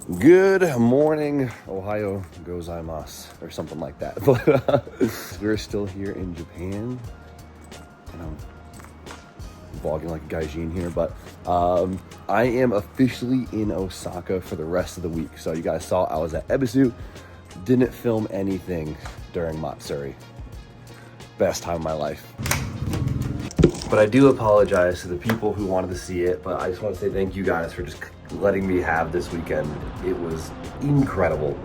Good morning, Ohio gozaimasu, or something like that. But we're still here in Japan, and I'm vlogging like a gaijin here, but I am officially in Osaka for the rest of the week. So you guys saw I was at Ebisu, didn't film anything during Matsuri. Best time of my life. But I do apologize to the people who wanted to see it, but I just want to say thank you guys for just letting me have this weekend. It was incredible.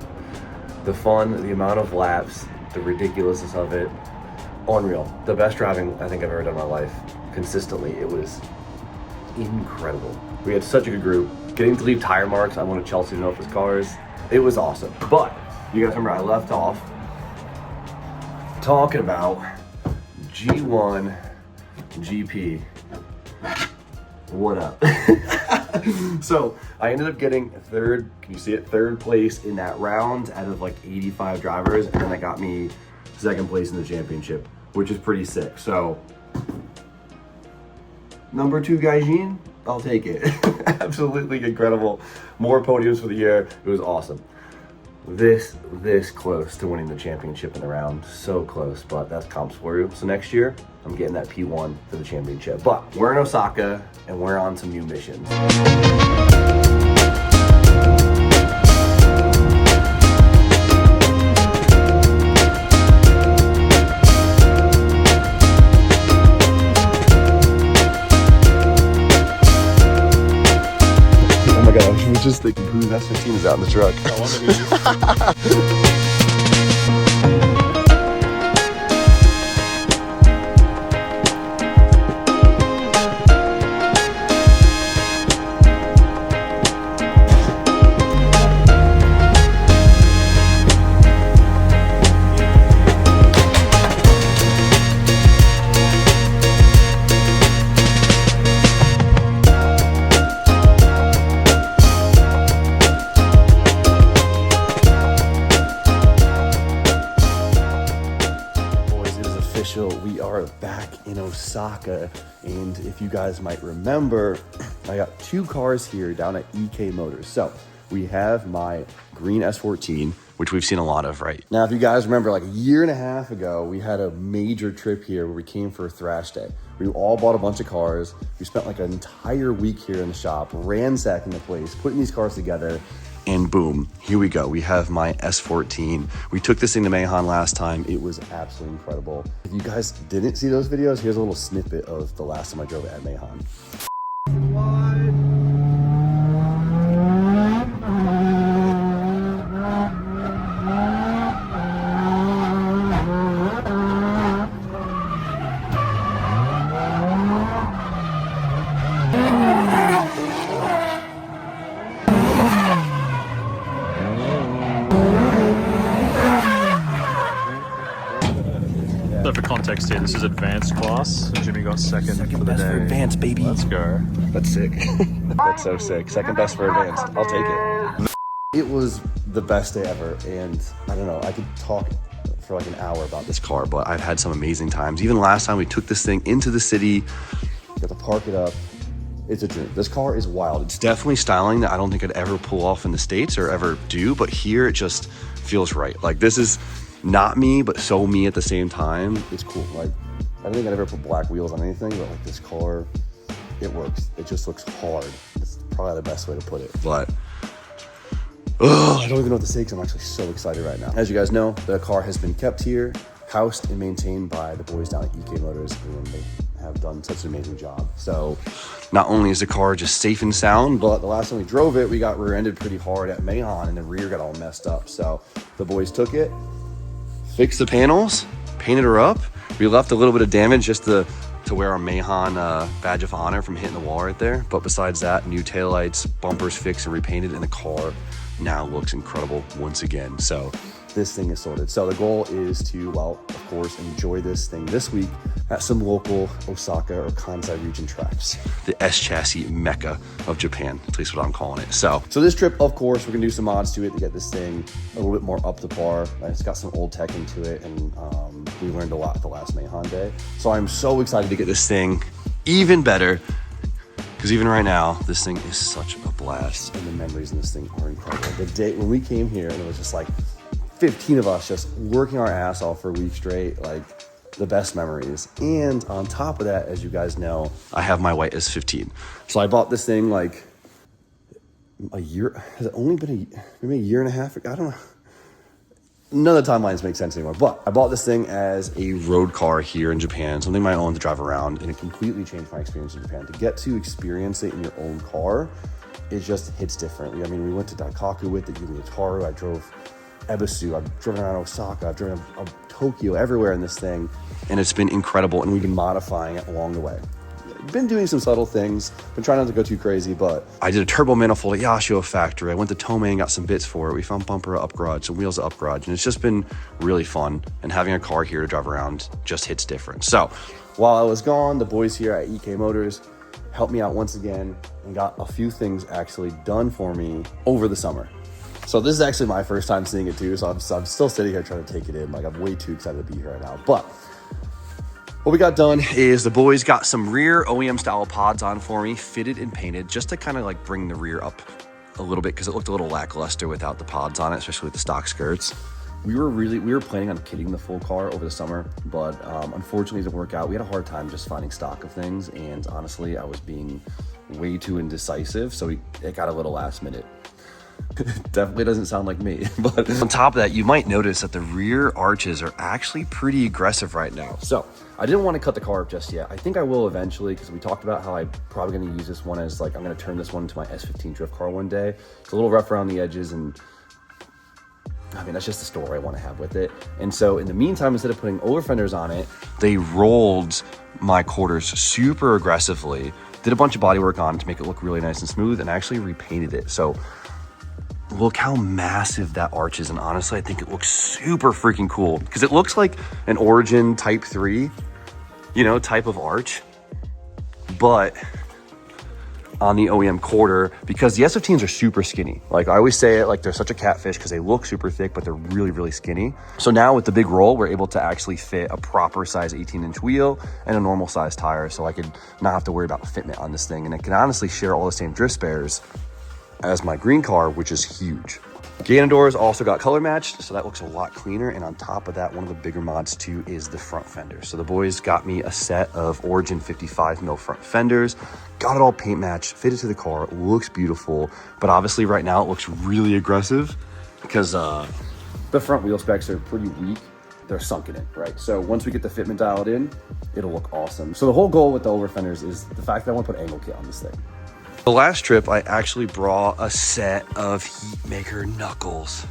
The fun, the amount of laps, the ridiculousness of it, unreal. The best driving I think I've ever done in my life, consistently. It was incredible. We had such a good group. Getting to leave tire marks on one of Chelsea's Nova's cars, it was awesome. But you guys remember I left off talking about G1 GP. What up? So I ended up getting third, can you see it? Third place in that round out of like 85 drivers, and then that got me second place in the championship, which is pretty sick. So number 2 gaijin, I'll take it. Absolutely incredible. More podiums for the year. It was awesome. This close to winning the championship in the round. So close, but that's comps for you. So next year, I'm getting that P1 for the championship. But we're in Osaka, and we're on some new missions. Oh my gosh, I was just thinking whose S14 is out in the truck. We are back in Osaka, and if you guys might remember, I got 2 cars here down at EK Motors. So we have my green S14, which we've seen a lot of, right? Now, if you guys remember, like a year and a half ago, we had a major trip here where we came for a thrash day. We all bought a bunch of cars. We spent like an entire week here in the shop, ransacking the place, putting these cars together. And boom, here we go. We have my S14. We took this thing to Mahon last time. It was absolutely incredible. If you guys didn't see those videos, here's a little snippet of the last time I drove it at Mahon. So for context here, this is advanced class. Jimmy got second for the best day. for advanced, baby. Let's go. That's sick. That's so sick. Second best for advanced. I'll take it. It was the best day ever, and I don't know, I could talk for like an hour about this car, but I've had some amazing times. Even last time we took this thing into the city, got to park it up. It's a dream. This car is wild. It's definitely styling that I don't think I'd ever pull off in the States or ever do, but here it just feels right. Like, this is not me, but so me at the same time. It's cool. Like, I don't think I'd ever put black wheels on anything, but like this car, it works. It just looks hard. It's probably the best way to put it. But I don't even know what to say because I'm actually so excited right now. As you guys know, the car has been kept here, housed and maintained by the boys down at EK Motors, and they have done such an amazing job. So not only is the car just safe and sound, but the last time we drove it, we got rear-ended pretty hard at Mahon, and the rear got all messed up. So the boys took it, fixed the panels, painted her up. We left a little bit of damage just to wear our Mahon badge of honor from hitting the wall right there. But besides that, new taillights, bumpers fixed and repainted, and the car now looks incredible once again. So this thing is sorted. So the goal is to, well, of course, enjoy this thing this week at some local Osaka or Kansai region tracks. The S chassis mecca of Japan, at least what I'm calling it. So this trip, of course, we're gonna do some mods to it to get this thing a little bit more up to par. It's got some old tech into it, and we learned a lot at the last Mahon day. So I'm so excited to get this thing even better, Because even right now, this thing is such a blast, and the memories in this thing are incredible. The day when we came here, and it was just like 15 of us just working our ass off for a week straight, like the best memories. And on top of that, as you guys know, I have my white S14. So I bought this thing like a year, has it only been maybe a year and a half? I don't know. None of the timelines make sense anymore, but I bought this thing as a road car here in Japan, something my own to drive around, and it completely changed my experience in Japan. To get to experience it in your own car, it just hits differently. I mean, we went to Daikaku with it, Yumiyataru, I drove Ebisu, I've driven around Osaka, I've driven Tokyo, everywhere in this thing, and it's been incredible, and we've been modifying it along the way. Been doing some subtle things, been trying not to go too crazy, but I did a turbo manifold at Yashio factory. I went to Tomei and got some bits for it. We found bumper up garage, some wheels up garage, and it's just been really fun. And having a car here to drive around just hits different. So while I was gone, the boys here at EK Motors helped me out once again and got a few things actually done for me over the summer. So this is actually my first time seeing it too, so I'm still sitting here trying to take it in. Like, I'm way too excited to be here right now. But what we got done is the boys got some rear OEM style pods on for me, fitted and painted, just to kind of like bring the rear up a little bit because it looked a little lackluster without the pods on it, especially with the stock skirts. We were planning on kitting the full car over the summer, but unfortunately it didn't work out. We had a hard time just finding stock of things, and honestly, I was being way too indecisive, so it got a little last minute. Definitely doesn't sound like me. But on top of that, you might notice that the rear arches are actually pretty aggressive right now. So I didn't want to cut the car up just yet. I think I will eventually, because we talked about how I'm probably going to use this one as like, I'm going to turn this one into my S15 drift car one day. It's a little rough around the edges, and I mean, that's just the story I want to have with it. And so in the meantime, instead of putting over fenders on it, they rolled my quarters super aggressively, did a bunch of body work on it to make it look really nice and smooth, and actually repainted it. So look how massive that arch is, and honestly, I think it looks super freaking cool because it looks like an Origin Type 3, you know, type of arch, but on the OEM quarter, because the S15s are super skinny. Like I always say it, like they're such a catfish because they look super thick, but they're really, really skinny. So now with the big roll, we're able to actually fit a proper size 18-inch wheel and a normal size tire. So I could not have to worry about fitment on this thing. And it can honestly share all the same drift spares as my green car, which is huge. Gainer doors also got color matched, so that looks a lot cleaner. And on top of that, one of the bigger mods too is the front fenders. So the boys got me a set of Origin 55 mil front fenders, got it all paint matched, fitted to the car, looks beautiful. But obviously right now it looks really aggressive because the front wheel specs are pretty weak. They're sunken in, right? So once we get the fitment dialed in, it'll look awesome. So the whole goal with the over fenders is the fact that I want to put angle kit on this thing. The last trip, I actually brought a set of heat maker knuckles,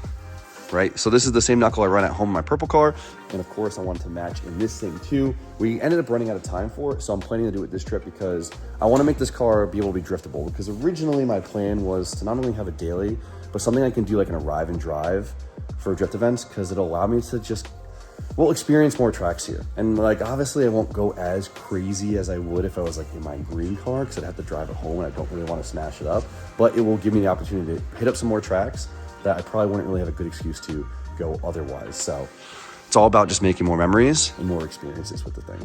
right? So this is the same knuckle I run at home in my purple car. And of course I wanted to match in this thing too. We ended up running out of time for it, so I'm planning to do it this trip because I want to make this car be able to be driftable, because originally my plan was to not only have a daily, but something I can do like an arrive and drive for drift events, because it'll allow me to just, we'll experience more tracks here. And like, obviously I won't go as crazy as I would if I was like in my green car, because I'd have to drive it home and I don't really want to smash it up, but it will give me the opportunity to hit up some more tracks that I probably wouldn't really have a good excuse to go otherwise. So it's all about just making more memories and more experiences with the thing.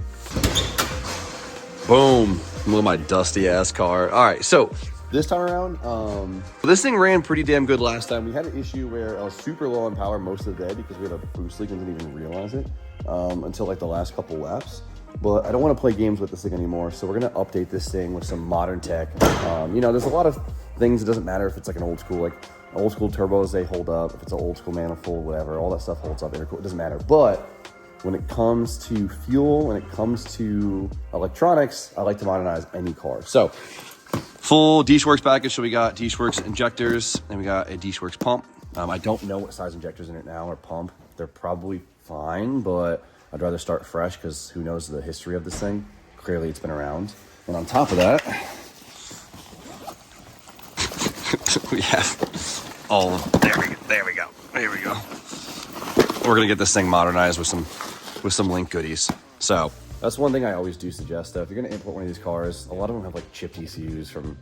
Boom, look at my dusty ass car. All right, so this time around, this thing ran pretty damn good last time. We had an issue where I was super low on power most of the day because we had a boost leak and didn't even realize it until like the last couple laps. But I don't want to play games with this thing anymore, so we're gonna update this thing with some modern tech. You know, there's a lot of things. It doesn't matter if it's like an old school turbos, they hold up. If it's an old school manifold, whatever, all that stuff holds up. It doesn't matter. But when it comes to fuel, when it comes to electronics, I like to modernize any car. So full D-Works package. So we got D-Works injectors, and we got a D-Works pump. I don't know what size injectors in it now or pump. They're probably fine, but I'd rather start fresh because who knows the history of this thing. Clearly it's been around. And on top of that, we have all of, there we go. We're gonna get this thing modernized with some Link goodies. So that's one thing I always do suggest, though. If you're gonna import one of these cars, a lot of them have like chipped ECUs from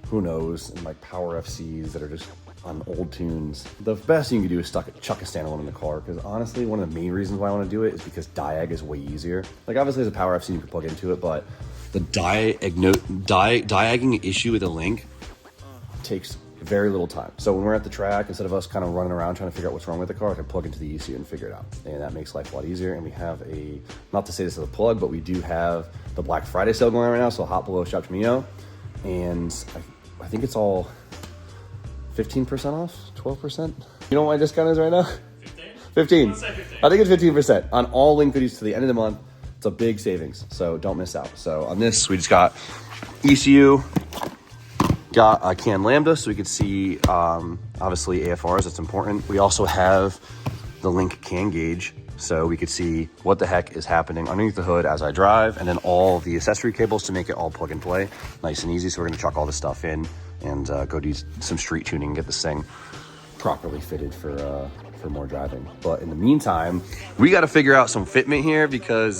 who knows, and like power FCs that are just on old tunes. The best thing you can do is chuck a standalone in the car, because honestly, one of the main reasons why I want to do it is because diag is way easier. Like obviously there's a power FC you can plug into it, but the diagging issue with the link takes very little time. So when we're at the track, instead of us kind of running around trying to figure out what's wrong with the car, I can plug into the ECU and figure it out. And that makes life a lot easier. And we have a, not to say this is a plug, but we do have the Black Friday sale going on right now. So hop below Shop Camino. And I think it's all 15% off, 12%. You know what my discount is right now? 15. 15. I think it's 15% on all link hoodies to the end of the month. It's a big savings, so don't miss out. So on this, we just got ECU, got a CAN Lambda, so we could see obviously AFRs, that's important. We also have the link CAN gauge, so we could see what the heck is happening underneath the hood as I drive, and then all the accessory cables to make it all plug and play, nice and easy. So we're gonna chuck all this stuff in and go do some street tuning and get this thing properly fitted for more driving. But in the meantime, we got to figure out some fitment here because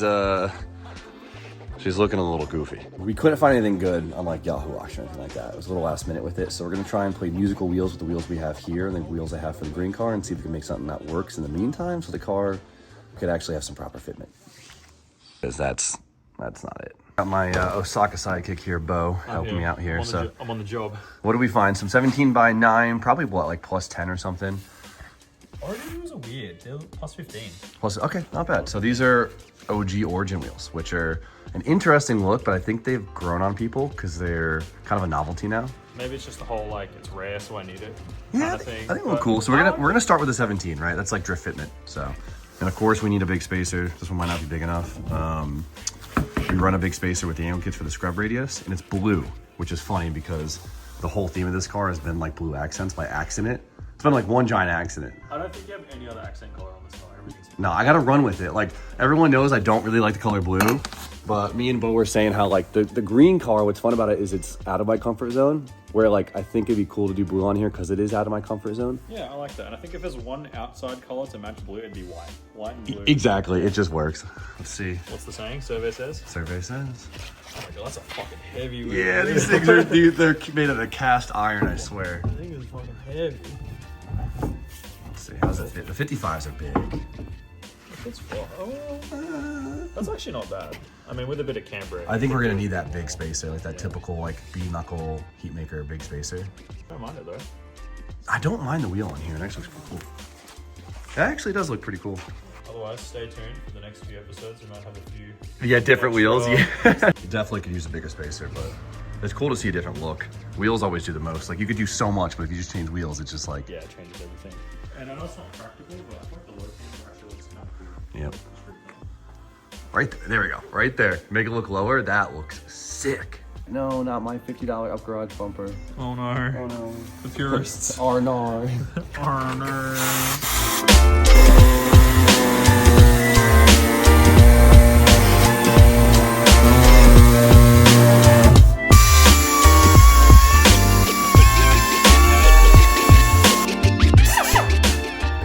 she's looking a little goofy. We couldn't find anything good on like Yahoo Auction or anything like that. It was a little last minute with it. So we're going to try and play musical wheels with the wheels we have here and the wheels I have for the green car and see if we can make something that works in the meantime so the car could actually have some proper fitment. Because that's not it. Got my Osaka sidekick here, Bo, helping me out here. I'm on the job. What do we find? Some 17x9, probably what, like plus 10 or something? Origin wheels are weird. They're plus 15. Plus, okay, not bad. So these are OG Origin wheels, which are an interesting look, but I think they've grown on people because they're kind of a novelty now. Maybe it's just the whole like it's rare, so I need it. Yeah, I think they look cool. So we're gonna start with the 17, right? That's like drift fitment. So, and of course we need a big spacer. This one might not be big enough. We run a big spacer with the angle kits for the scrub radius, and it's blue, which is funny because the whole theme of this car has been like blue accents by accident. It's been like one giant accident. I don't think you have any other accent color on this car. Everything's No, I gotta run with it. Like, everyone knows I don't really like the color blue, but me and Bo were saying how like the green car, what's fun about it is it's out of my comfort zone, where like I think it'd be cool to do blue on here because it is out of my comfort zone. Yeah, I like that. And I think if there's one outside color to match blue, it'd be white. White and blue. Exactly, it just works. Let's see. What's the saying? Survey says? Survey says. Oh my god, that's a fucking heavy wheel. Yeah, these things are, dude, they're made out of cast iron, I swear. I think it's fucking heavy. Let's see, how's it fit? The 55s are big. That's actually not bad. I mean, with a bit of camber. I think we're gonna need that big spacer, like that typical like B-knuckle heat maker big spacer. I don't mind it though. I don't mind the wheel on here, it actually looks pretty cool. It actually does look pretty cool. Otherwise, stay tuned for the next few episodes. We might have a few. Yeah, different wheels. Yeah. You definitely could use a bigger spacer, but it's cool to see a different look. Wheels always do the most. Like you could do so much, but if you just change wheels, it's just like. Yeah, it changes everything. And I know it's not practical, but I think the low camber actually looks kind of cool. Yep. Right there we go. Right there. Make it look lower. That looks sick. No, not my $50 up garage bumper. Oh no. Oh no. The purists. Oh no. Oh no.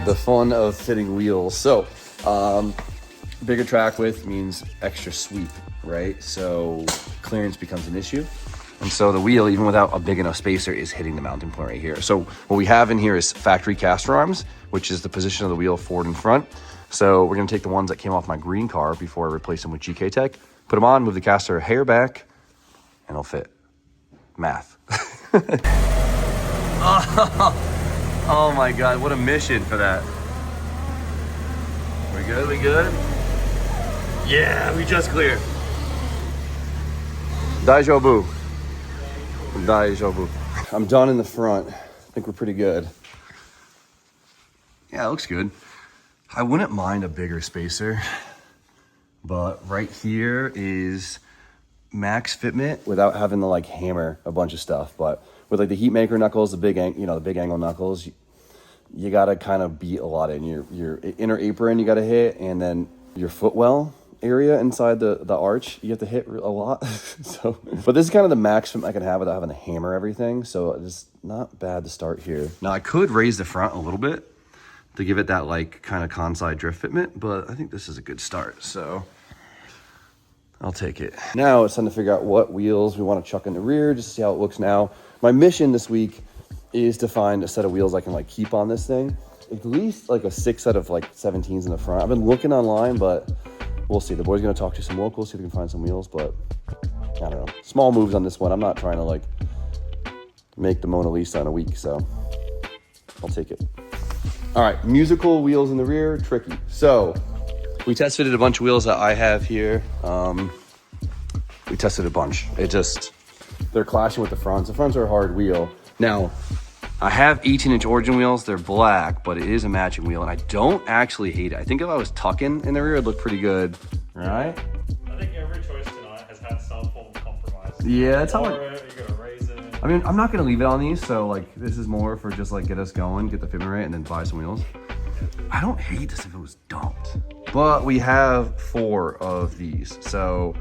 The fun of fitting wheels. So, bigger track width means extra sweep, right? So clearance becomes an issue. And so the wheel, even without a big enough spacer, is hitting the mounting point right here. So what we have in here is factory caster arms, which is the position of the wheel forward and front. So we're gonna take the ones that came off my green car before I replaced them with GK Tech, put them on, move the caster hair back, and it'll fit. Math. Oh my God, what a mission for that. We good, we good? Yeah, we just cleared. Daijobu. Daijobu. I'm done in the front. I think we're pretty good. Yeah, it looks good. I wouldn't mind a bigger spacer, but right here is max fitment without having to like hammer a bunch of stuff. But with like the heat maker knuckles, the big angle knuckles, you gotta kind of beat a lot in your inner apron. You gotta hit, and then your footwell area inside the arch, you have to hit a lot. So, but this is kind of the maximum I can have without having to hammer everything. So it's not bad to start here. Now I could raise the front a little bit to give it that like kind of conside drift fitment, but I think this is a good start. So I'll take it. Now it's time to figure out what wheels we want to chuck in the rear, just to see how it looks now. My mission this week is to find a set of wheels I can like keep on this thing. At least like a 6 set of like 17s in the front. I've been looking online, but we'll see. The boy's gonna talk to some locals, see if we can find some wheels, but I don't know, small moves on this one. I'm not trying to like make the Mona Lisa in a week, so I'll take it. All right, musical wheels in the rear, tricky. So we test fitted a bunch of wheels that I have here. We tested a bunch. They're clashing with the fronts. The fronts are a hard wheel. Now, I have 18-inch origin wheels. They're black, but it is a matching wheel, and I don't actually hate it. I think if I was tucking in the rear, it'd look pretty good, right? I think every choice tonight has had some form of compromise. Yeah, that's how you gotta raise it. I mean, I'm not gonna leave it on these, so like this is more for just like get us going, get the fitment right, and then buy some wheels. I don't hate this if it was dumped, but we have 4 of these, so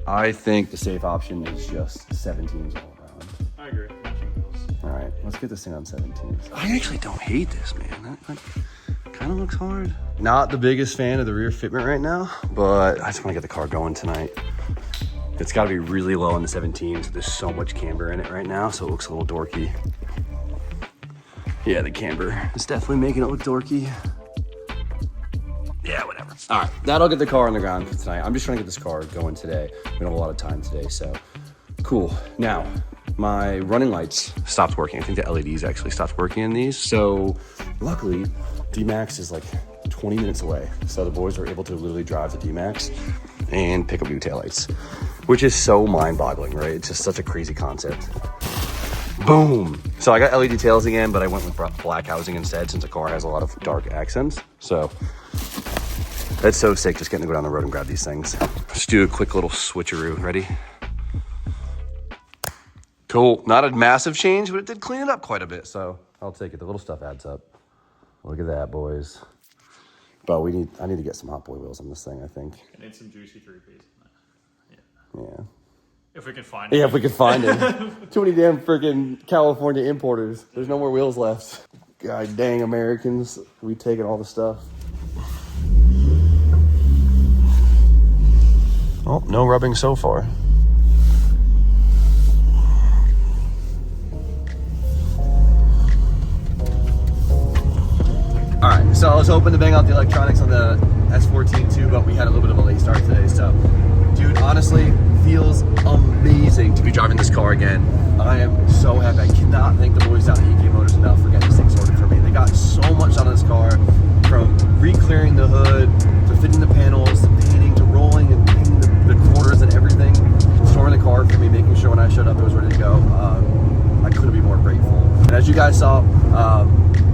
I think the safe option is just 17s all around. I agree. Matching wheels. All right, let's get this thing on 17s. I actually don't hate this, man. That kind of looks hard. Not the biggest fan of the rear fitment right now, but I just want to get the car going tonight. It's got to be really low on the 17s. There's so much camber in it right now, so it looks a little dorky. Yeah, the camber is definitely making it look dorky. Yeah, whatever. All right, that'll get the car on the ground for tonight. I'm just trying to get this car going today. We don't have a lot of time today, so cool. Now, my running lights stopped working. I think the LEDs actually stopped working in these. So luckily, D-Max is like 20 minutes away. So the boys were able to literally drive to D-Max and pick up new taillights, which is so mind-boggling, right? It's just such a crazy concept. Boom. So I got LED tails again, but I went with black housing instead since the car has a lot of dark accents. So that's so sick, just getting to go down the road and grab these things. Just do a quick little switcheroo. Ready? Cool. Not a massive change, but it did clean it up quite a bit. So I'll take it. The little stuff adds up. Look at that, boys. But I need to get some Hot Boy wheels on this thing, I think. I need some juicy 3Ps. Yeah. If we can find it. Yeah, if we can find it. Too many damn freaking California importers. There's no more wheels left. God dang Americans. We taking all the stuff. Oh, no rubbing so far. All right, so I was hoping to bang out the electronics on the S14 too, but we had a little bit of a late start today. So, dude, honestly, feels amazing to be driving this car again. I am so happy. I cannot thank the boys down at EK Motors enough for getting this thing sorted for me. They got so much out of this car, from re-clearing the hood, to fitting the panels, to painting, to rolling and painting the quarters and everything, storing the car for me, making sure when I showed up it was ready to go. I couldn't be more grateful. And as you guys saw,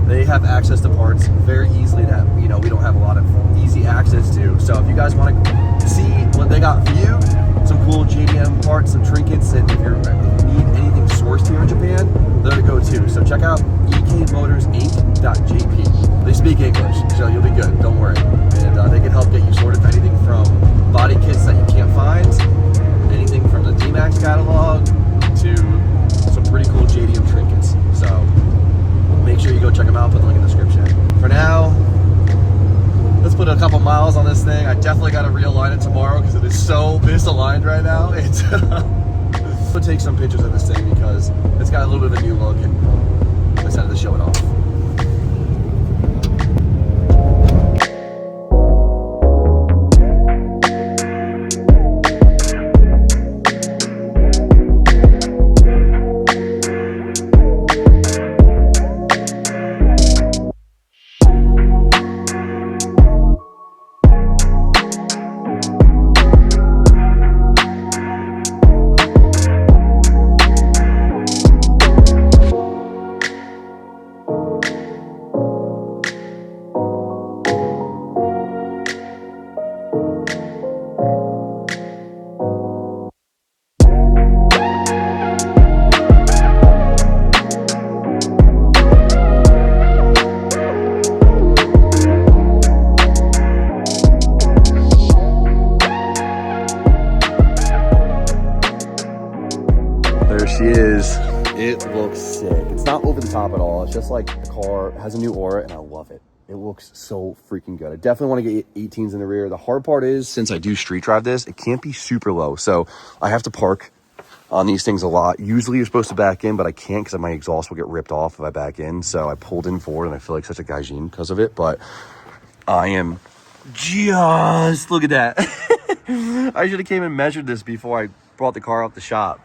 they have access to parts very easily that we don't have a lot of easy access to. So if you guys want to see what they got for you, some cool JDM parts, some trinkets, and if you need anything sourced here in Japan, they're the go-to. So check out ekmotorsinc.jp. They speak English, so you'll be good. Don't worry. And they can help get you sorted for anything from body kits that you can't find, anything from the D-Max catalog, to some pretty cool JDM trinkets. So make sure you go check them out. Put the link in the description. For now, let's put a couple miles on this thing. I definitely got to realign it tomorrow because it is so misaligned right now. It's I'm gonna take some pictures of this thing because it's got a little bit of a new look, and I decided to show it off. There she is. It looks sick. It's not over the top at all. It's just like the car has a new aura, and I love it. It looks so freaking good. I definitely want to get 18s in the rear. The hard part is, since I do street drive this, it can't be super low. So I have to park on these things a lot. Usually you're supposed to back in, but I can't because my exhaust will get ripped off if I back in. So I pulled in forward, and I feel like such a gaijin because of it. But I am just, look at that. I should have came and measured this before I brought the car out the shop.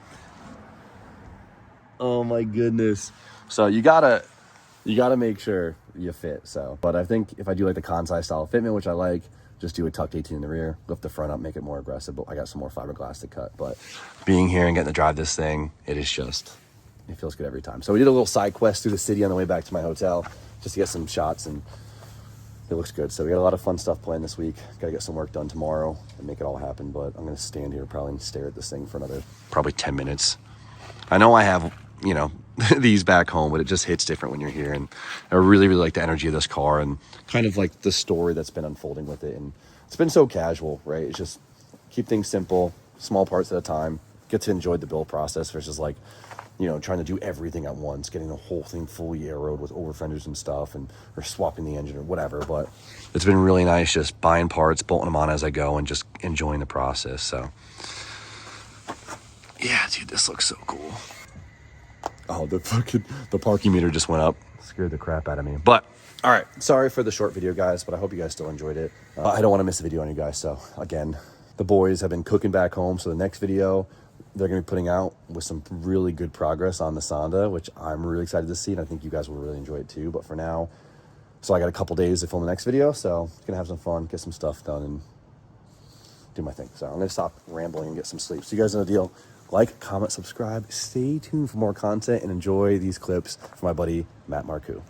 Oh my goodness. So you gotta make sure you fit. So, but I think if I do like the Kansai style fitment, which I like, just do a tucked 18 in the rear, lift the front up, make it more aggressive. But I got some more fiberglass to cut. But being here and getting to drive this thing, it feels good every time. So we did a little side quest through the city on the way back to my hotel just to get some shots, and it looks good. So we got a lot of fun stuff planned this week. Got to get some work done tomorrow and make it all happen. But I'm going to stand here probably and stare at this thing for another probably 10 minutes. I know I have, you know, these back home, but it just hits different when you're here. And I really, really like the energy of this car and kind of like the story that's been unfolding with it. And it's been so casual, right? It's just keep things simple, small parts at a time, get to enjoy the build process versus like, you know, trying to do everything at once, getting the whole thing fully aeroed with over fenders and stuff, and or swapping the engine or whatever. But it's been really nice just buying parts, bolting them on as I go, and just enjoying the process. So yeah, dude, this looks so cool. Oh, the parking meter just went up. Scared the crap out of me. But all right, sorry for the short video, guys, but I hope you guys still enjoyed it. I don't want to miss a video on you guys. So again, the boys have been cooking back home. So the next video they're going to be putting out with some really good progress on the Sonda, which I'm really excited to see. And I think you guys will really enjoy it too. But for now, so I got a couple days to film the next video. So going to have some fun, get some stuff done, and do my thing. So I'm going to stop rambling and get some sleep. So you guys know the deal. Like, comment, subscribe. Stay tuned for more content and enjoy these clips from my buddy, Matt Marcoux.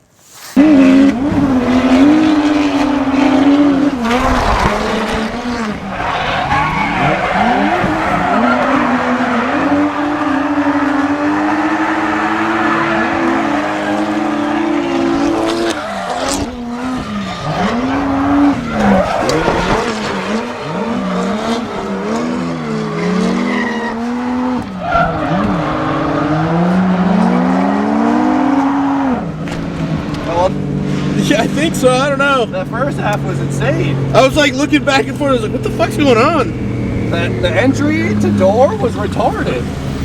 Yeah, I think so. I don't know. That first half was insane. I was like looking back and forth. I was like, what the fuck's going on? The entry to door was retarded.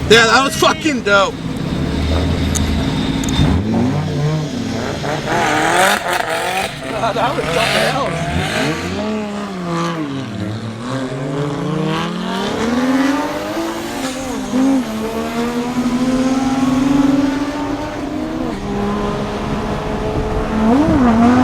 Yeah, that was fucking dope. That was something else. Oh,